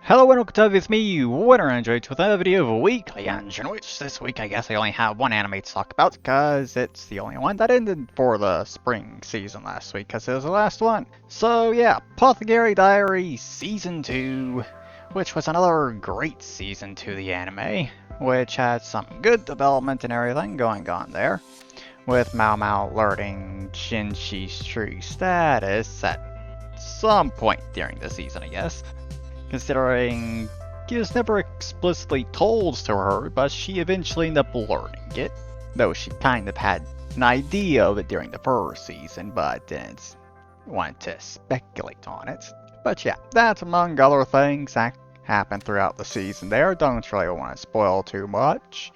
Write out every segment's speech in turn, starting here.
Hello and welcome to With Me, Winter Androids, with another video of a weekly engine, which this week I guess I only have one anime to talk about, because it's the only one that ended for the spring season last week, because it was the last one. So yeah, Apothecary Diaries Season 2, which was another great season to the anime, which had some good development and everything going on there, with Mao Mao learning Shinshi's true status at some point during the season, I guess. Considering he was never explicitly told to her, but she eventually ended up learning it. Though she kind of had an idea of it during the first season, but didn't want to speculate on it. But yeah, that among other things that happened throughout the season there. Don't really want to spoil too much.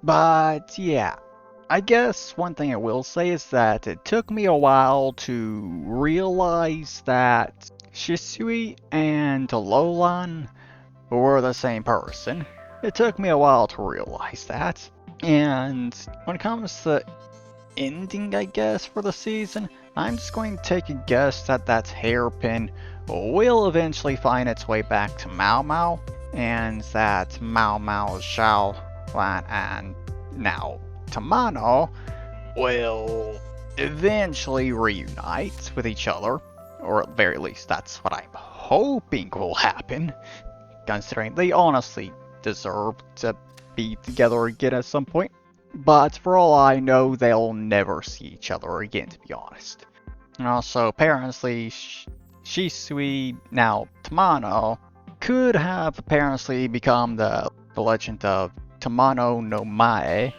But yeah, I guess one thing I will say is that it took me a while to realize that Shisui and Lolan were the same person. It took me a while to realize that. And when it comes to ending, I guess, for the season, I'm just going to take a guess that that hairpin will eventually find its way back to Mao Mao, and that Mao Mao, Xiao, Lan, and now Tamano will eventually reunite with each other. Or at the very least, that's what I'm hoping will happen, considering they honestly deserve to be together again at some point. But for all I know, they'll never see each other again, to be honest. And also, apparently, Shisui, now Tamano, could have apparently become the legend of Tamano no Mae,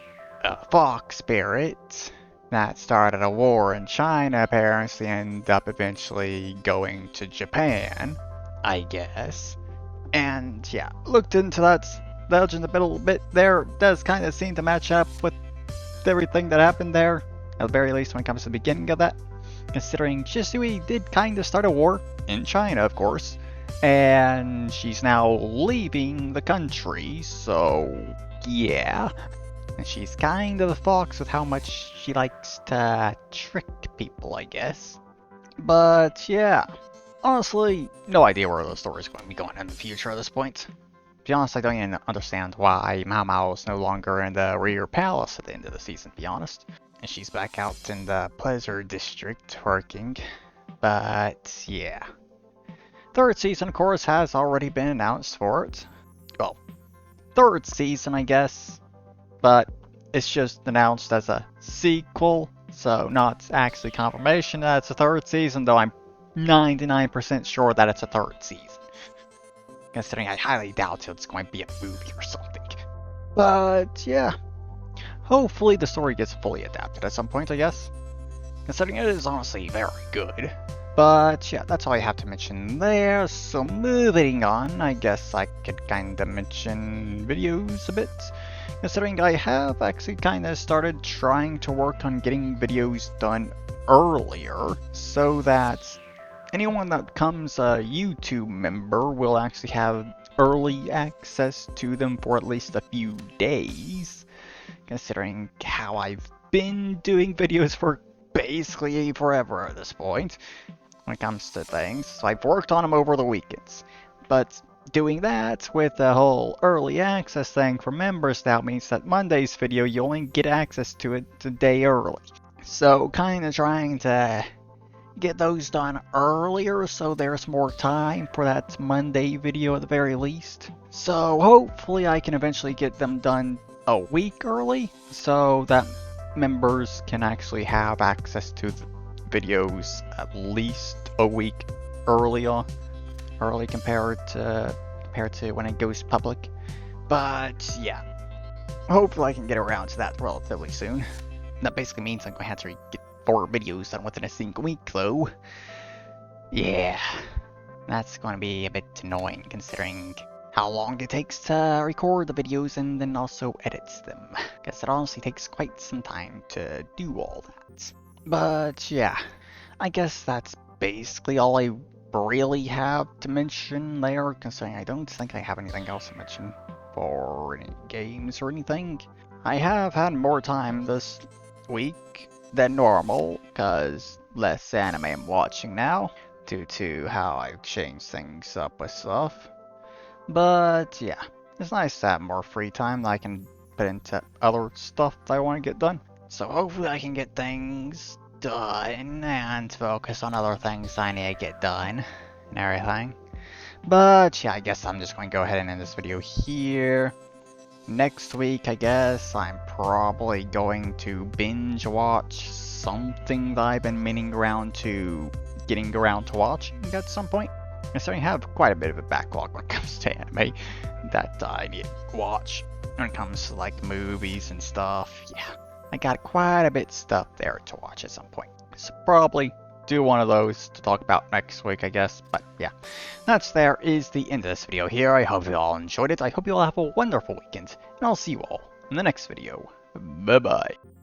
a fox spirit that started a war in China, apparently ended up eventually going to Japan, I guess. And yeah, looked into that legend a little bit there. Does kind of seem to match up with everything that happened there, at the very least when it comes to the beginning of that. Considering Shisui did kind of start a war in China, of course, and she's now leaving the country, so yeah. And she's kind of a fox with how much she likes to trick people, I guess. But yeah, honestly, no idea where the story's going to be going in the future at this point. To be honest, I don't even understand why Mao Mao is no longer in the rear palace at the end of the season, to be honest. And she's back out in the Pleasure District working. But yeah. Third season, of course, has already been announced for it. Well, third season, I guess. But it's just announced as a sequel, so not actually confirmation that it's a third season, though I'm 99% sure that it's a third season. Considering I highly doubt it's going to be a movie or something. But yeah, hopefully the story gets fully adapted at some point, I guess. Considering it is honestly very good. But yeah, that's all I have to mention there, so moving on, I guess I could kinda mention videos a bit. Considering I have actually kinda started trying to work on getting videos done earlier, so that anyone that becomes a YouTube member will actually have early access to them for at least a few days. Considering how I've been doing videos for basically forever at this point when it comes to things. So I've worked on them over the weekends. But doing that with the whole early access thing for members now means that Monday's video you only get access to it a day early. So kind of trying to get those done earlier so there's more time for that Monday video at the very least. So hopefully I can eventually get them done a week early so that members can actually have access to the videos at least a week early compared to when it goes public. But yeah, hopefully I can get around to that relatively soon. That basically means I'm going to have to get 4 videos done within a single week though. Yeah, that's going to be a bit annoying considering how long it takes to record the videos and then also edit them. Guess it honestly takes quite some time to do all that. But yeah, I guess that's basically all I really have to mention there, considering I don't think I have anything else to mention for any games or anything. I have had more time this week than normal, because less anime I'm watching now, due to how I've changed things up with stuff. But yeah, it's nice to have more free time that I can put into other stuff that I want to get done. So hopefully I can get things done and focus on other things I need to get done and everything. But yeah, I guess I'm just going to go ahead and end this video here. Next week, I guess, I'm probably going to binge watch something that I've been meaning getting around to watching at some point. I certainly have quite a bit of a backlog when it comes to anime that I need to watch. When it comes to like movies and stuff, yeah, I got quite a bit of stuff there to watch at some point. So probably do one of those to talk about next week, I guess. But yeah, there is the end of this video here. I hope you all enjoyed it. I hope you all have a wonderful weekend, and I'll see you all in the next video. Bye bye.